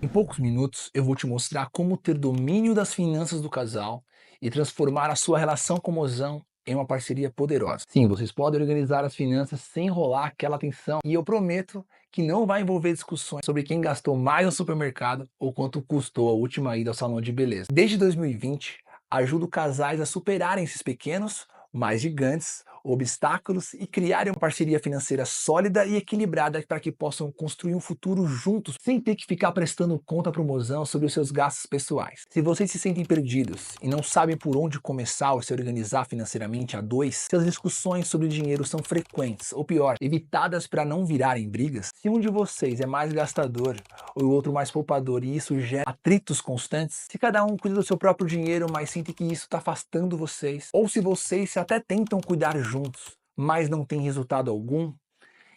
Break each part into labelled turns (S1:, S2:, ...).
S1: Em poucos minutos, eu vou te mostrar como ter domínio das finanças do casal e transformar a sua relação com o mozão em uma parceria poderosa. Sim, vocês podem organizar as finanças sem enrolar aquela tensão e eu prometo que não vai envolver discussões sobre quem gastou mais no supermercado ou quanto custou a última ida ao salão de beleza. Desde 2020, ajudo casais a superarem esses pequenos, mas gigantes, obstáculos e criarem uma parceria financeira sólida e equilibrada para que possam construir um futuro juntos, sem ter que ficar prestando conta para o mozão sobre os seus gastos pessoais. Se vocês se sentem perdidos e não sabem por onde começar ou se organizar financeiramente a dois, se as discussões sobre dinheiro são frequentes, ou pior, evitadas para não virarem brigas, se um de vocês é mais gastador ou o outro mais poupador e isso gera atritos constantes, se cada um cuida do seu próprio dinheiro, mas sente que isso está afastando vocês, ou se vocês até tentam cuidar juntos, mas não tem resultado algum,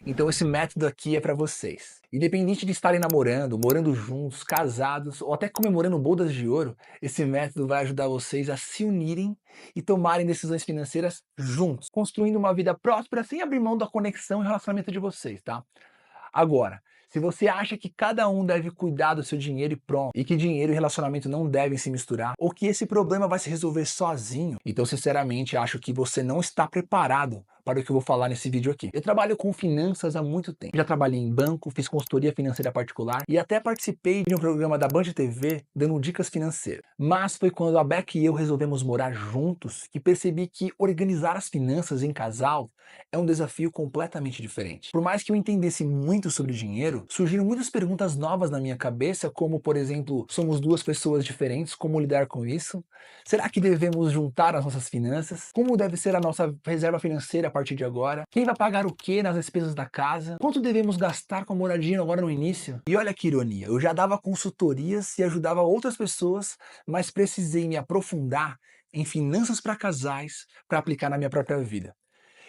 S1: então esse método aqui é para vocês. Independente de estarem namorando, morando juntos, casados ou até comemorando bodas de ouro, esse método vai ajudar vocês a se unirem e tomarem decisões financeiras juntos, construindo uma vida próspera sem abrir mão da conexão e relacionamento de vocês, tá? Agora, se você acha que cada um deve cuidar do seu dinheiro e pronto, e que dinheiro e relacionamento não devem se misturar, ou que esse problema vai se resolver sozinho, então sinceramente acho que você não está preparado para o que eu vou falar nesse vídeo aqui. Eu trabalho com finanças há muito tempo. Já trabalhei em banco, fiz consultoria financeira particular e até participei de um programa da Band TV dando dicas financeiras. Mas foi quando a Beck e eu resolvemos morar juntos que percebi que organizar as finanças em casal é um desafio completamente diferente. Por mais que eu entendesse muito sobre dinheiro, surgiram muitas perguntas novas na minha cabeça, como por exemplo, somos duas pessoas diferentes, como lidar com isso? Será que devemos juntar as nossas finanças? Como deve ser a nossa reserva financeira a partir de agora? Quem vai pagar o que nas despesas da casa? Quanto devemos gastar com a moradia agora no início? E olha que ironia, eu já dava consultorias e ajudava outras pessoas, mas precisei me aprofundar em finanças para casais para aplicar na minha própria vida.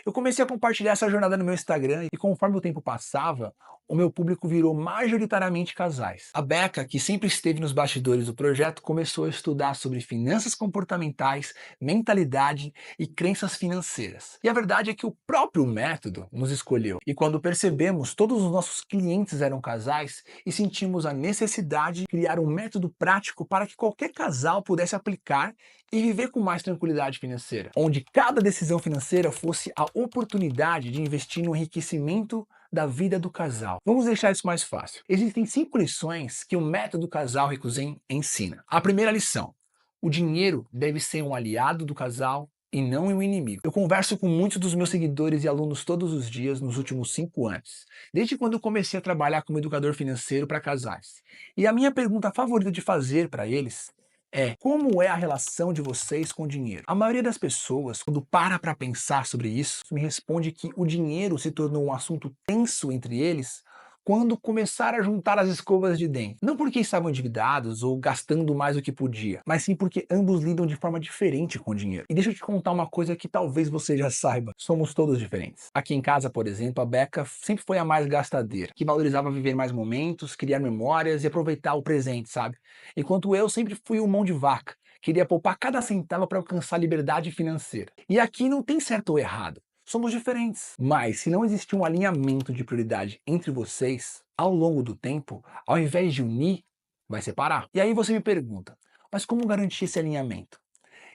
S1: Eu comecei a compartilhar essa jornada no meu Instagram e conforme o tempo passava, o meu público virou majoritariamente casais. A Beca, que sempre esteve nos bastidores do projeto, começou a estudar sobre finanças comportamentais, mentalidade e crenças financeiras. E a verdade é que o próprio método nos escolheu. E quando percebemos, todos os nossos clientes eram casais e sentimos a necessidade de criar um método prático para que qualquer casal pudesse aplicar e viver com mais tranquilidade financeira, onde cada decisão financeira fosse a oportunidade de investir no enriquecimento da vida do casal. Vamos deixar isso mais fácil. Existem 5 lições que o método Casal Rico Zen ensina. A primeira lição: o dinheiro deve ser um aliado do casal e não um inimigo. Eu converso com muitos dos meus seguidores e alunos todos os dias nos últimos 5 anos, desde quando eu comecei a trabalhar como educador financeiro para casais. E a minha pergunta favorita de fazer para eles é: como é a relação de vocês com o dinheiro? A maioria das pessoas, quando para pensar sobre isso, me responde que o dinheiro se tornou um assunto tenso entre eles quando começaram a juntar as escovas de dente. Não porque estavam endividados ou gastando mais do que podia, mas sim porque ambos lidam de forma diferente com o dinheiro. E deixa eu te contar uma coisa que talvez você já saiba: somos todos diferentes. Aqui em casa, por exemplo, a Beca sempre foi a mais gastadeira, que valorizava viver mais momentos, criar memórias e aproveitar o presente, sabe? Enquanto eu sempre fui o mão de vaca, queria poupar cada centavo para alcançar a liberdade financeira. E aqui não tem certo ou errado. Somos diferentes. Mas se não existir um alinhamento de prioridade entre vocês, ao longo do tempo, ao invés de unir, vai separar. E aí você me pergunta, mas como garantir esse alinhamento?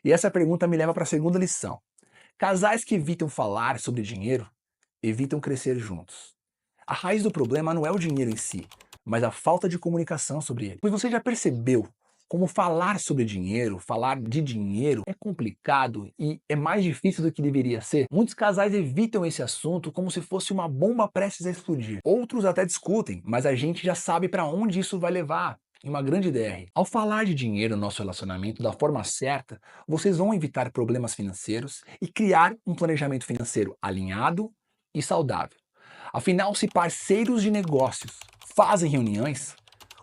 S1: E essa pergunta me leva para a segunda lição. Casais que evitam falar sobre dinheiro, evitam crescer juntos. A raiz do problema não é o dinheiro em si, mas a falta de comunicação sobre ele. Pois você já percebeu como falar sobre dinheiro, falar de dinheiro é complicado e é mais difícil do que deveria ser? Muitos casais evitam esse assunto como se fosse uma bomba prestes a explodir. Outros até discutem, mas a gente já sabe para onde isso vai levar. Em uma grande DR. Ao falar de dinheiro no nosso relacionamento da forma certa, vocês vão evitar problemas financeiros e criar um planejamento financeiro alinhado e saudável. Afinal, se parceiros de negócios fazem reuniões,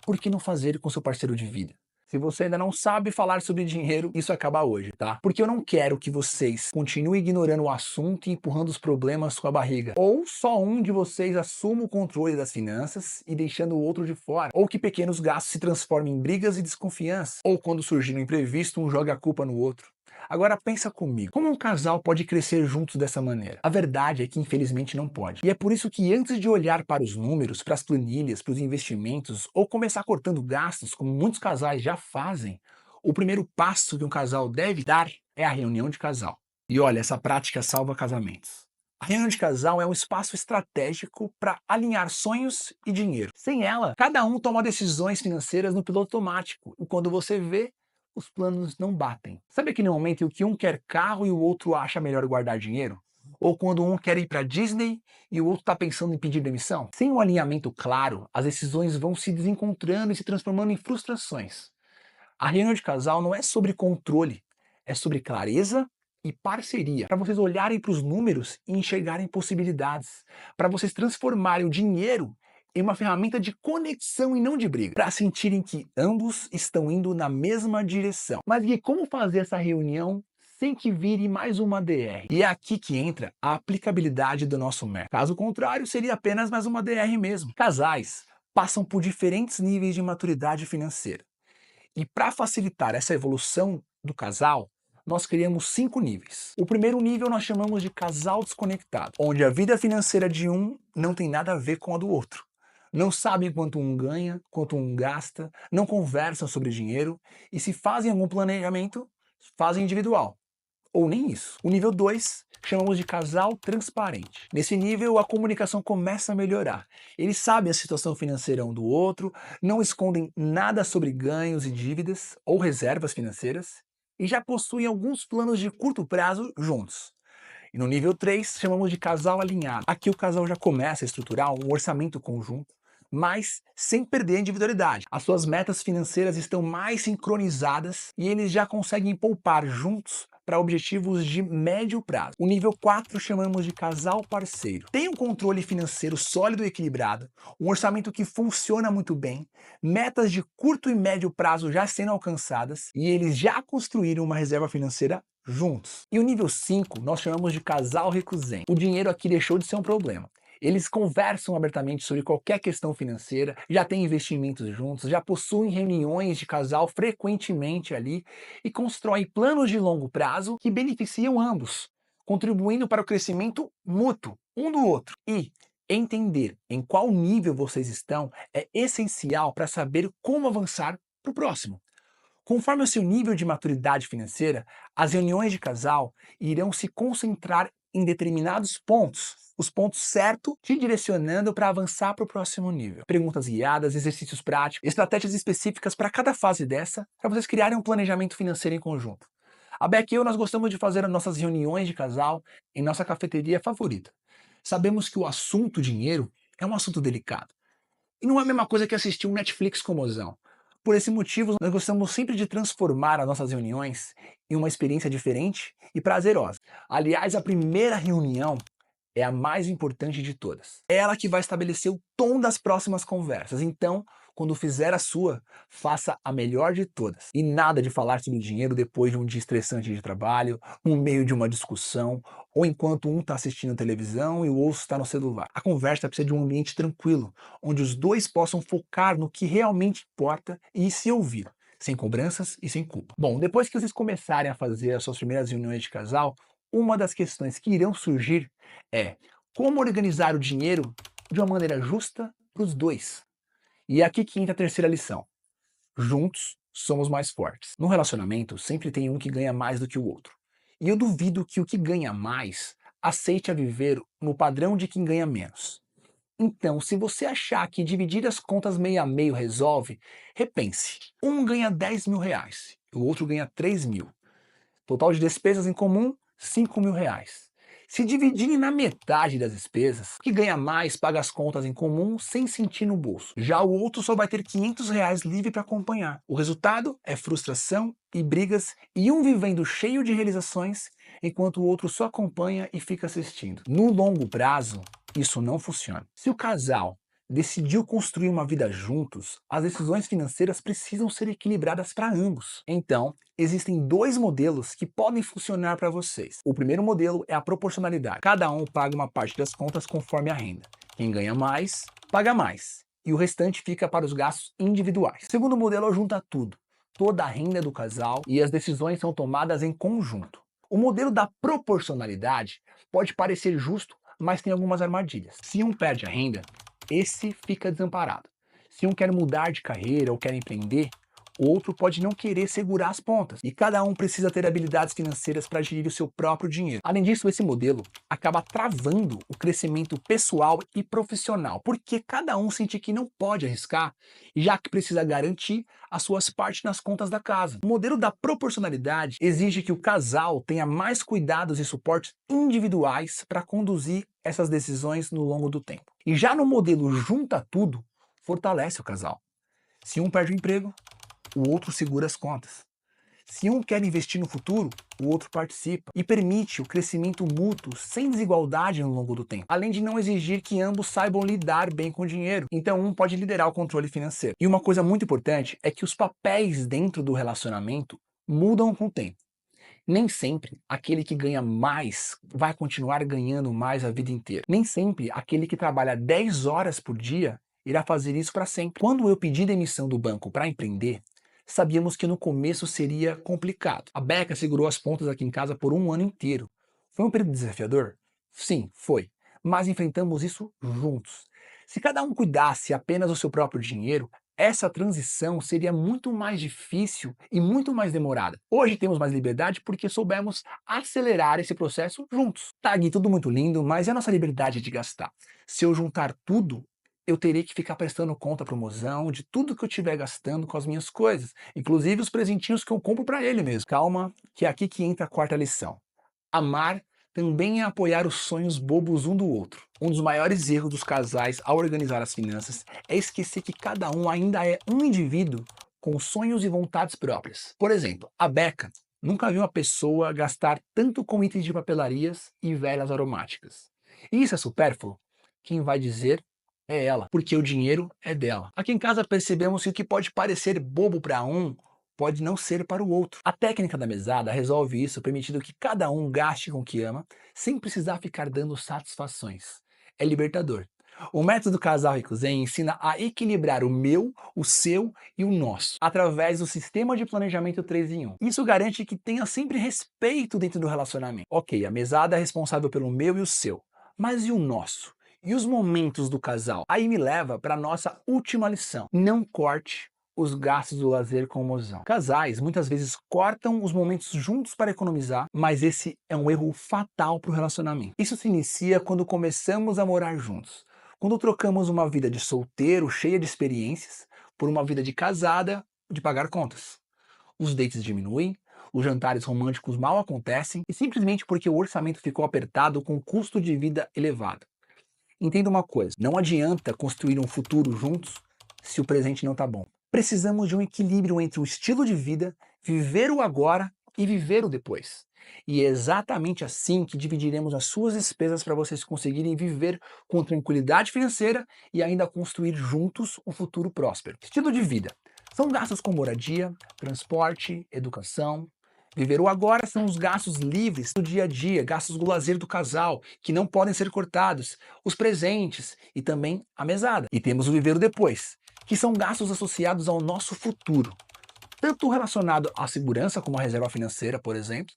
S1: por que não fazer com seu parceiro de vida? Se você ainda não sabe falar sobre dinheiro, isso acaba hoje, tá? Porque eu não quero que vocês continuem ignorando o assunto e empurrando os problemas com a barriga. Ou só um de vocês assuma o controle das finanças e deixando o outro de fora. Ou que pequenos gastos se transformem em brigas e desconfiança. Ou quando surgir um imprevisto, um joga a culpa no outro. Agora pensa comigo, como um casal pode crescer juntos dessa maneira? A verdade é que infelizmente não pode. E é por isso que antes de olhar para os números, para as planilhas, para os investimentos, ou começar cortando gastos, como muitos casais já fazem, o primeiro passo que um casal deve dar é a reunião de casal. E olha, essa prática salva casamentos. A reunião de casal é um espaço estratégico para alinhar sonhos e dinheiro. Sem ela, cada um toma decisões financeiras no piloto automático, e quando você vê, os planos não batem. Sabe aquele momento em que um quer carro e o outro acha melhor guardar dinheiro? Ou quando um quer ir para Disney e o outro está pensando em pedir demissão? Sem um alinhamento claro, as decisões vão se desencontrando e se transformando em frustrações. A reunião de casal não é sobre controle, é sobre clareza e parceria. Para vocês olharem para os números e enxergarem possibilidades. Para vocês transformarem o dinheiro em uma ferramenta de conexão e não de briga. Para sentirem que ambos estão indo na mesma direção. Mas e como fazer essa reunião sem que vire mais uma DR? E é aqui que entra a aplicabilidade do nosso método. Caso contrário, seria apenas mais uma DR mesmo. Casais passam por diferentes níveis de maturidade financeira. E para facilitar essa evolução do casal, nós criamos 5 níveis. O primeiro nível nós chamamos de casal desconectado, onde a vida financeira de um não tem nada a ver com a do outro. Não sabem quanto um ganha, quanto um gasta, não conversam sobre dinheiro e se fazem algum planejamento, fazem individual. Ou nem isso. O nível 2 chamamos de casal transparente. Nesse nível, a comunicação começa a melhorar. Eles sabem a situação financeira um do outro, não escondem nada sobre ganhos e dívidas ou reservas financeiras e já possuem alguns planos de curto prazo juntos. E no nível 3 chamamos de casal alinhado. Aqui o casal já começa a estruturar um orçamento conjunto, mas sem perder a individualidade. As suas metas financeiras estão mais sincronizadas e eles já conseguem poupar juntos para objetivos de médio prazo. O nível 4 chamamos de casal parceiro. Tem um controle financeiro sólido e equilibrado, um orçamento que funciona muito bem, metas de curto e médio prazo já sendo alcançadas e eles já construíram uma reserva financeira juntos. E o nível 5 nós chamamos de casal reclusente. O dinheiro aqui deixou de ser um problema. Eles conversam abertamente sobre qualquer questão financeira, já têm investimentos juntos, já possuem reuniões de casal frequentemente ali e constroem planos de longo prazo que beneficiam ambos, contribuindo para o crescimento mútuo um do outro. E entender em qual nível vocês estão é essencial para saber como avançar para o próximo. Conforme o seu nível de maturidade financeira, as reuniões de casal irão se concentrar em determinados pontos, os pontos certos te direcionando para avançar para o próximo nível. Perguntas guiadas, exercícios práticos, estratégias específicas para cada fase dessa, para vocês criarem um planejamento financeiro em conjunto. A Beck e eu, nós gostamos de fazer as nossas reuniões de casal em nossa cafeteria favorita. Sabemos que o assunto dinheiro é um assunto delicado. E não é a mesma coisa que assistir um Netflix com mozão. Por esse motivo, nós gostamos sempre de transformar as nossas reuniões em uma experiência diferente e prazerosa. Aliás, a primeira reunião é a mais importante de todas. É ela que vai estabelecer o tom das próximas conversas. Então, quando fizer a sua, faça a melhor de todas. E nada de falar sobre dinheiro depois de um dia estressante de trabalho, no meio de uma discussão, ou enquanto um está assistindo televisão e o outro está no celular. A conversa precisa de um ambiente tranquilo, onde os dois possam focar no que realmente importa e se ouvir, sem cobranças e sem culpa. Bom, depois que vocês começarem a fazer as suas primeiras reuniões de casal, uma das questões que irão surgir é como organizar o dinheiro de uma maneira justa para os dois. E é aqui que entra a terceira lição. Juntos somos mais fortes. No relacionamento, sempre tem um que ganha mais do que o outro. E eu duvido que o que ganha mais aceite a viver no padrão de quem ganha menos. Então, se você achar que dividir as contas meio a meio resolve, repense. Um ganha 10 mil reais, o outro ganha 3 mil. Total de despesas em comum, 5 mil reais. Se dividirem na metade das despesas, o que ganha mais paga as contas em comum sem sentir no bolso. Já o outro só vai ter 500 reais livre para acompanhar. O resultado é frustração e brigas e um vivendo cheio de realizações, enquanto o outro só acompanha e fica assistindo. No longo prazo, isso não funciona. Se o casal decidiu construir uma vida juntos, as decisões financeiras precisam ser equilibradas para ambos. Então, existem 2 modelos que podem funcionar para vocês. O primeiro modelo é a proporcionalidade. Cada um paga uma parte das contas conforme a renda. Quem ganha mais, paga mais. E o restante fica para os gastos individuais. O segundo modelo é o junta tudo. toda a renda do casal e as decisões são tomadas em conjunto. O modelo da proporcionalidade pode parecer justo, mas tem algumas armadilhas. Se um perde a renda, esse fica desamparado. Se um quer mudar de carreira ou quer empreender, o outro pode não querer segurar as pontas, e cada um precisa ter habilidades financeiras para gerir o seu próprio dinheiro. Além disso, esse modelo acaba travando o crescimento pessoal e profissional, porque cada um sente que não pode arriscar, já que precisa garantir as suas partes nas contas da casa. O modelo da proporcionalidade exige que o casal tenha mais cuidados e suportes individuais para conduzir essas decisões no longo do tempo. E já no modelo junta tudo, fortalece o casal. Se um perde o emprego, o outro segura as contas. Se um quer investir no futuro, o outro participa e permite o crescimento mútuo sem desigualdade no longo do tempo, além de não exigir que ambos saibam lidar bem com o dinheiro. Então um pode liderar o controle financeiro. E uma coisa muito importante é que os papéis dentro do relacionamento mudam com o tempo. Nem sempre aquele que ganha mais vai continuar ganhando mais a vida inteira. Nem sempre aquele que trabalha 10 horas por dia irá fazer isso para sempre. Quando eu pedi demissão do banco para empreender, sabíamos que no começo seria complicado. A Beca segurou as pontas aqui em casa por um ano inteiro. Foi um período desafiador? Sim, foi. Mas enfrentamos isso juntos. Se cada um cuidasse apenas do seu próprio dinheiro, essa transição seria muito mais difícil e muito mais demorada. Hoje temos mais liberdade porque soubemos acelerar esse processo juntos. Tá, Gui, tudo muito lindo, mas e a nossa liberdade de gastar? Se eu juntar tudo, eu terei que ficar prestando conta pro mozão de tudo que eu estiver gastando com as minhas coisas, inclusive os presentinhos que eu compro para ele mesmo. Calma, que é aqui que entra a quarta lição. Amar também é apoiar os sonhos bobos um do outro. Um dos maiores erros dos casais ao organizar as finanças é esquecer que cada um ainda é um indivíduo com sonhos e vontades próprias. Por exemplo, a Beca nunca viu uma pessoa gastar tanto com itens de papelarias e velas aromáticas. E isso é supérfluo? Quem vai dizer é ela, porque o dinheiro é dela. Aqui em casa percebemos que o que pode parecer bobo para um pode não ser para o outro. A técnica da mesada resolve isso, permitindo que cada um gaste com o que ama, sem precisar ficar dando satisfações. É libertador. O método Casal Rico Zen ensina a equilibrar o meu, o seu e o nosso, através do sistema de planejamento 3 em 1. Isso garante que tenha sempre respeito dentro do relacionamento. Ok, a mesada é responsável pelo meu e o seu, mas e o nosso? E os momentos do casal? Aí me leva para a nossa última lição. Não corte os gastos do lazer com o mozão. Casais muitas vezes cortam os momentos juntos para economizar, mas esse é um erro fatal para o relacionamento. Isso se inicia quando começamos a morar juntos. Quando trocamos uma vida de solteiro, cheia de experiências, por uma vida de casada, de pagar contas. Os dates diminuem, os jantares românticos mal acontecem, e simplesmente porque o orçamento ficou apertado com o custo de vida elevado. Entenda uma coisa, não adianta construir um futuro juntos se o presente não está bom. Precisamos de um equilíbrio entre o estilo de vida, viver o agora e viver o depois. E é exatamente assim que dividiremos as suas despesas para vocês conseguirem viver com tranquilidade financeira e ainda construir juntos um futuro próspero. Estilo de vida. São gastos com moradia, transporte, educação. Viver o agora são os gastos livres do dia a dia, gastos do lazer do casal, que não podem ser cortados, os presentes e também a mesada. E temos o viver o depois, que são gastos associados ao nosso futuro, tanto relacionado à segurança como à reserva financeira, por exemplo,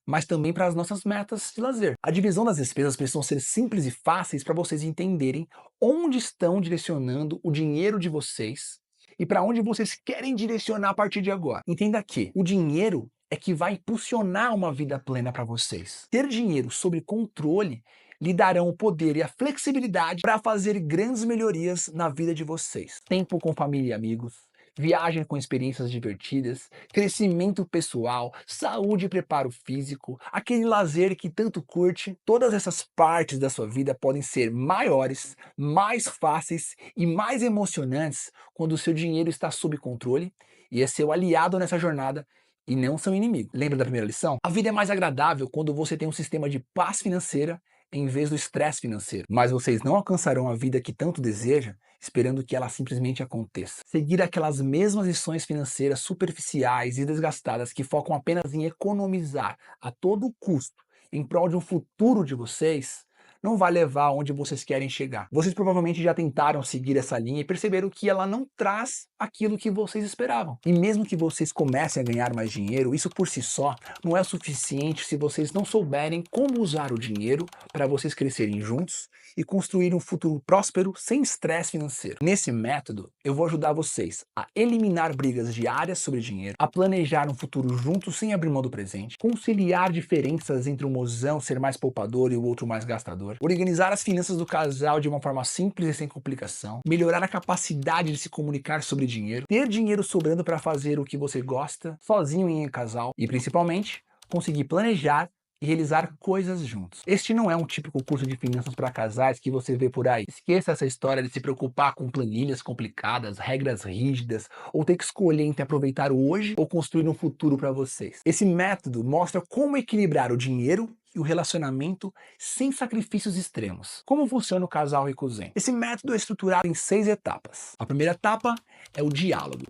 S1: mas também para as nossas metas de lazer. A divisão das despesas precisam ser simples e fáceis para vocês entenderem onde estão direcionando o dinheiro de vocês e para onde vocês querem direcionar a partir de agora. Entenda que o dinheiro é que vai impulsionar uma vida plena para vocês. Ter dinheiro sob controle lhe darão o poder e a flexibilidade para fazer grandes melhorias na vida de vocês. Tempo com família e amigos, viagem com experiências divertidas, crescimento pessoal, saúde e preparo físico, aquele lazer que tanto curte. Todas essas partes da sua vida podem ser maiores, mais fáceis e mais emocionantes quando o seu dinheiro está sob controle e é seu aliado nessa jornada e não seu inimigo. Lembra da primeira lição? A vida é mais agradável quando você tem um sistema de paz financeira em vez do estresse financeiro. Mas vocês não alcançarão a vida que tanto deseja esperando que ela simplesmente aconteça. Seguir aquelas mesmas lições financeiras superficiais e desgastadas que focam apenas em economizar a todo custo em prol de um futuro de vocês não vai levar aonde vocês querem chegar. Vocês provavelmente já tentaram seguir essa linha e perceberam que ela não traz aquilo que vocês esperavam. E mesmo que vocês comecem a ganhar mais dinheiro, isso por si só não é o suficiente se vocês não souberem como usar o dinheiro para vocês crescerem juntos e construir um futuro próspero sem estresse financeiro. Nesse método, eu vou ajudar vocês a eliminar brigas diárias sobre dinheiro, a planejar um futuro juntos sem abrir mão do presente, conciliar diferenças entre um mozão ser mais poupador e o outro mais gastador, organizar as finanças do casal de uma forma simples e sem complicação, melhorar a capacidade de se comunicar sobre dinheiro, ter dinheiro sobrando para fazer o que você gosta, sozinho e em casal, e principalmente, conseguir planejar e realizar coisas juntos. Este não é um típico curso de finanças para casais que você vê por aí. Esqueça essa história de se preocupar com planilhas complicadas, regras rígidas, ou ter que escolher entre aproveitar o hoje ou construir um futuro para vocês. Esse método mostra como equilibrar o dinheiro e o relacionamento sem sacrifícios extremos. Como funciona o casal rico zen? Esse método é estruturado em 6 etapas. A primeira etapa é o diálogo.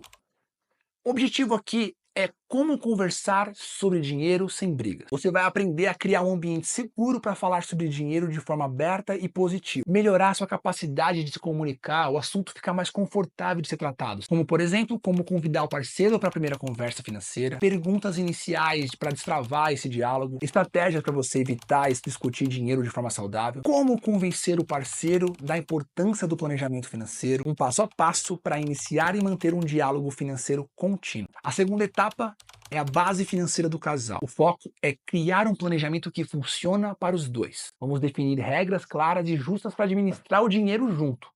S1: O objetivo aqui é como conversar sobre dinheiro sem brigas. Você vai aprender a criar um ambiente seguro para falar sobre dinheiro de forma aberta e positiva. Melhorar sua capacidade de se comunicar, o assunto ficar mais confortável de ser tratado. Como, por exemplo, como convidar o parceiro para a primeira conversa financeira, perguntas iniciais para destravar esse diálogo, estratégias para você evitar e discutir dinheiro de forma saudável, como convencer o parceiro da importância do planejamento financeiro, um passo a passo para iniciar e manter um diálogo financeiro contínuo. A segunda etapa é a base financeira do casal. O foco é criar um planejamento que funciona para os dois. Vamos definir regras claras e justas para administrar o dinheiro junto.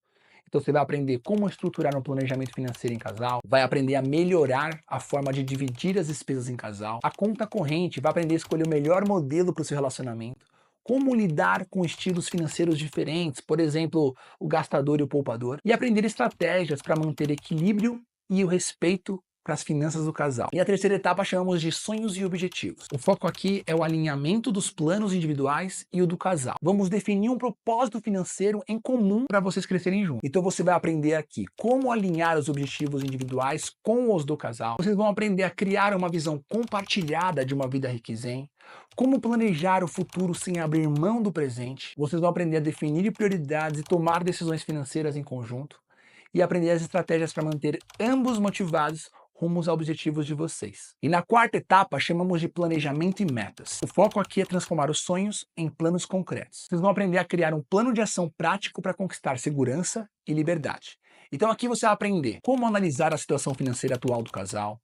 S1: Então você vai aprender como estruturar um planejamento financeiro em casal, vai aprender a melhorar a forma de dividir as despesas em casal, a conta corrente, vai aprender a escolher o melhor modelo para o seu relacionamento, como lidar com estilos financeiros diferentes, por exemplo, o gastador e o poupador, e aprender estratégias para manter equilíbrio e o respeito para as finanças do casal. E a terceira etapa chamamos de sonhos e objetivos. O foco aqui é o alinhamento dos planos individuais e o do casal. Vamos definir um propósito financeiro em comum para vocês crescerem juntos. Então você vai aprender aqui como alinhar os objetivos individuais com os do casal. Vocês vão aprender a criar uma visão compartilhada de uma vida rica e zen, como planejar o futuro sem abrir mão do presente. Vocês vão aprender a definir prioridades e tomar decisões financeiras em conjunto e aprender as estratégias para manter ambos motivados rumo aos objetivos de vocês. E na quarta etapa, chamamos de planejamento e metas. O foco aqui é transformar os sonhos em planos concretos. Vocês vão aprender a criar um plano de ação prático para conquistar segurança e liberdade. Então aqui você vai aprender como analisar a situação financeira atual do casal,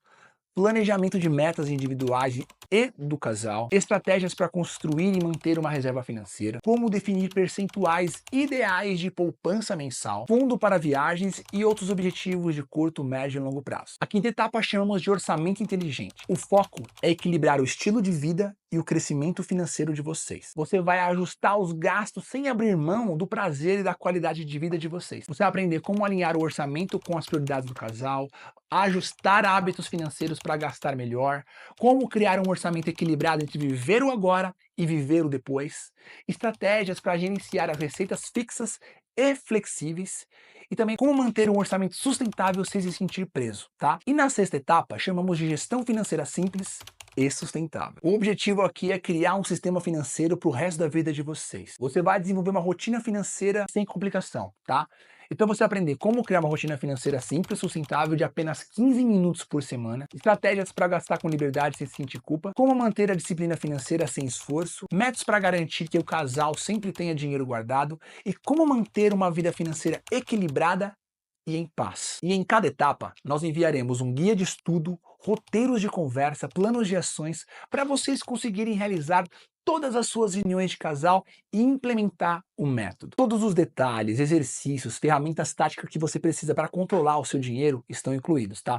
S1: planejamento de metas individuais e do casal, estratégias para construir e manter uma reserva financeira, como definir percentuais ideais de poupança mensal, fundo para viagens e outros objetivos de curto, médio e longo prazo. A quinta etapa chamamos de orçamento inteligente. O foco é equilibrar o estilo de vida e o crescimento financeiro de vocês. Você vai ajustar os gastos sem abrir mão do prazer e da qualidade de vida de vocês. Você vai aprender como alinhar o orçamento com as prioridades do casal, ajustar hábitos financeiros para gastar melhor, como criar um orçamento equilibrado entre viver o agora e viver o depois, estratégias para gerenciar as receitas fixas e flexíveis, e também como manter um orçamento sustentável sem se sentir preso, tá? E na sexta etapa, chamamos de gestão financeira simples e sustentável. O objetivo aqui é criar um sistema financeiro para o resto da vida de vocês. Você vai desenvolver uma rotina financeira sem complicação, tá? Então você vai aprender como criar uma rotina financeira simples, sustentável de apenas 15 minutos por semana, estratégias para gastar com liberdade sem sentir culpa, como manter a disciplina financeira sem esforço, métodos para garantir que o casal sempre tenha dinheiro guardado e como manter uma vida financeira equilibrada e em paz. E em cada etapa, nós enviaremos um guia de estudo, roteiros de conversa, planos de ações para vocês conseguirem realizar todas as suas reuniões de casal e implementar o método. Todos os detalhes, exercícios, ferramentas táticas que você precisa para controlar o seu dinheiro estão incluídos, tá?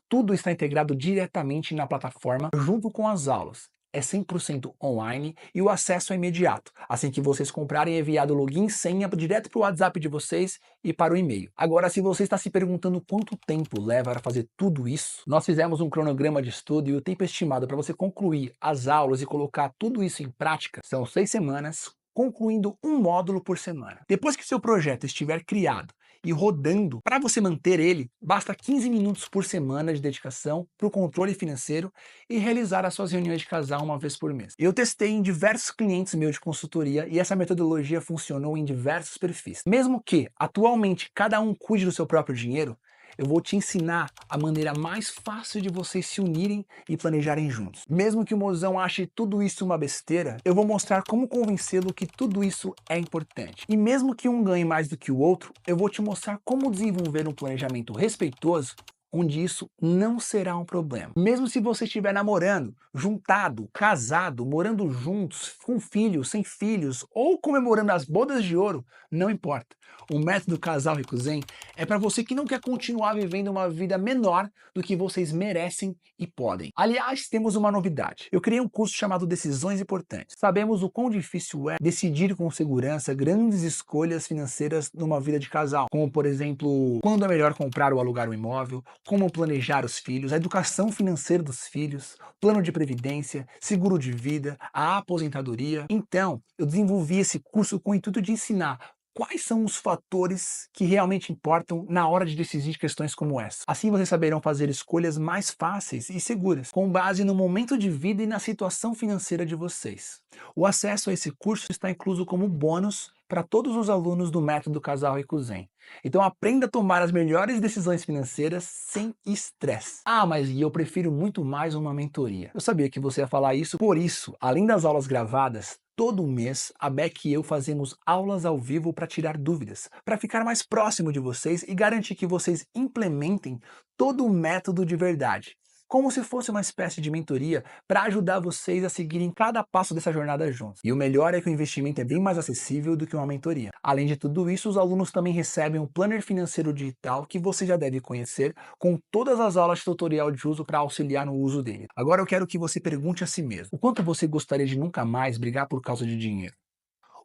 S1: Tudo está integrado diretamente na plataforma junto com as aulas. É 100% online e o acesso é imediato. Assim que vocês comprarem, é enviado o login e senha direto para o WhatsApp de vocês e para o e-mail. Agora, se você está se perguntando quanto tempo leva para fazer tudo isso, nós fizemos um cronograma de estudo e o tempo estimado para você concluir as aulas e colocar tudo isso em prática são 6 semanas, concluindo um módulo por semana. Depois que seu projeto estiver criado e rodando. Para você manter ele, basta 15 minutos por semana de dedicação para o controle financeiro e realizar as suas reuniões de casal uma vez por mês. Eu testei em diversos clientes meus de consultoria e essa metodologia funcionou em diversos perfis. Mesmo que atualmente cada um cuide do seu próprio dinheiro, eu vou te ensinar a maneira mais fácil de vocês se unirem e planejarem juntos. Mesmo que o mozão ache tudo isso uma besteira, eu vou mostrar como convencê-lo que tudo isso é importante. E mesmo que um ganhe mais do que o outro, eu vou te mostrar como desenvolver um planejamento respeitoso onde isso não será um problema. Mesmo se você estiver namorando, juntado, casado, morando juntos, com filhos, sem filhos, ou comemorando as bodas de ouro, não importa. O método Casal Rico Zen é para você que não quer continuar vivendo uma vida menor do que vocês merecem e podem. Aliás, temos uma novidade. Eu criei um curso chamado Decisões Importantes. Sabemos o quão difícil é decidir com segurança grandes escolhas financeiras numa vida de casal, como por exemplo, quando é melhor comprar ou alugar um imóvel, como planejar os filhos, a educação financeira dos filhos, plano de previdência, seguro de vida, a aposentadoria. Então, eu desenvolvi esse curso com o intuito de ensinar quais são os fatores que realmente importam na hora de decidir questões como essa. Assim vocês saberão fazer escolhas mais fáceis e seguras, com base no momento de vida e na situação financeira de vocês. O acesso a esse curso está incluso como bônus para todos os alunos do método Casal Rico Zen. Então aprenda a tomar as melhores decisões financeiras sem estresse. Ah, mas eu prefiro muito mais uma mentoria. Eu sabia que você ia falar isso, por isso, além das aulas gravadas, todo mês a Beck e eu fazemos aulas ao vivo para tirar dúvidas, para ficar mais próximo de vocês e garantir que vocês implementem todo o método de verdade. Como se fosse uma espécie de mentoria para ajudar vocês a seguirem cada passo dessa jornada juntos. E o melhor é que o investimento é bem mais acessível do que uma mentoria. Além de tudo isso, os alunos também recebem um planner financeiro digital que você já deve conhecer, com todas as aulas de tutorial de uso para auxiliar no uso dele. Agora eu quero que você pergunte a si mesmo: o quanto você gostaria de nunca mais brigar por causa de dinheiro?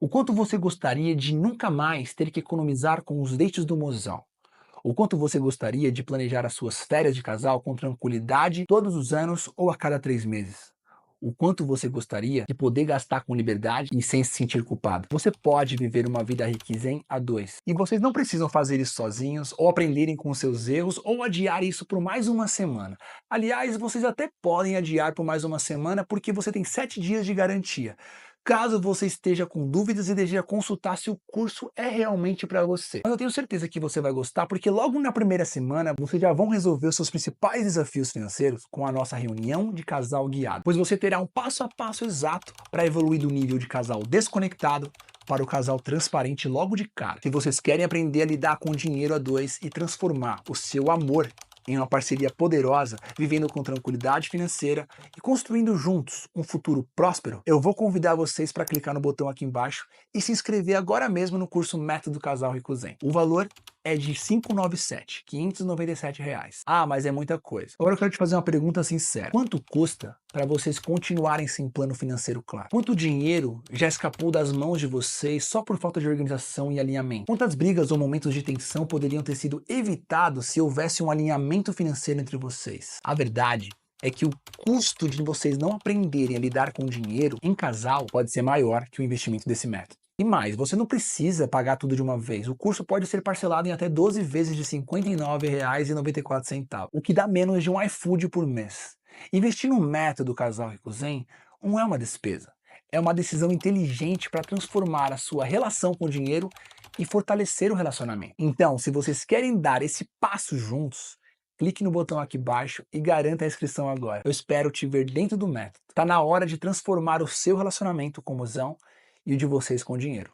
S1: O quanto você gostaria de nunca mais ter que economizar com os dates do mozão? O quanto você gostaria de planejar as suas férias de casal com tranquilidade todos os anos ou a cada 3 meses? O quanto você gostaria de poder gastar com liberdade e sem se sentir culpado? Você pode viver uma vida rica zen a dois. E vocês não precisam fazer isso sozinhos, ou aprenderem com seus erros, ou adiar isso por mais uma semana. Aliás, vocês até podem adiar por mais uma semana porque você tem 7 dias de garantia. Caso você esteja com dúvidas e deseja consultar se o curso é realmente para você. Mas eu tenho certeza que você vai gostar, porque logo na primeira semana vocês já vão resolver os seus principais desafios financeiros com a nossa reunião de casal guiado, pois você terá um passo a passo exato para evoluir do nível de casal desconectado para o casal transparente logo de cara. Se vocês querem aprender a lidar com o dinheiro a dois e transformar o seu amor em uma parceria poderosa, vivendo com tranquilidade financeira e construindo juntos um futuro próspero, eu vou convidar vocês para clicar no botão aqui embaixo e se inscrever agora mesmo no curso Método Casal Rico Zen. O valor é de R$ 597. Ah, mas é muita coisa. Agora eu quero te fazer uma pergunta sincera. Quanto custa para vocês continuarem sem plano financeiro claro? Quanto dinheiro já escapou das mãos de vocês só por falta de organização e alinhamento? Quantas brigas ou momentos de tensão poderiam ter sido evitados se houvesse um alinhamento financeiro entre vocês? A verdade é que o custo de vocês não aprenderem a lidar com dinheiro em casal pode ser maior que o investimento desse método. E mais, você não precisa pagar tudo de uma vez. O curso pode ser parcelado em até 12 vezes de R$ 59,94, o que dá menos de um iFood por mês. Investir no método Casal Rico Zen não é uma despesa. É uma decisão inteligente para transformar a sua relação com o dinheiro e fortalecer o relacionamento. Então, se vocês querem dar esse passo juntos, clique no botão aqui embaixo e garanta a inscrição agora. Eu espero te ver dentro do método. Tá na hora de transformar o seu relacionamento com o mozão e o de vocês com o dinheiro.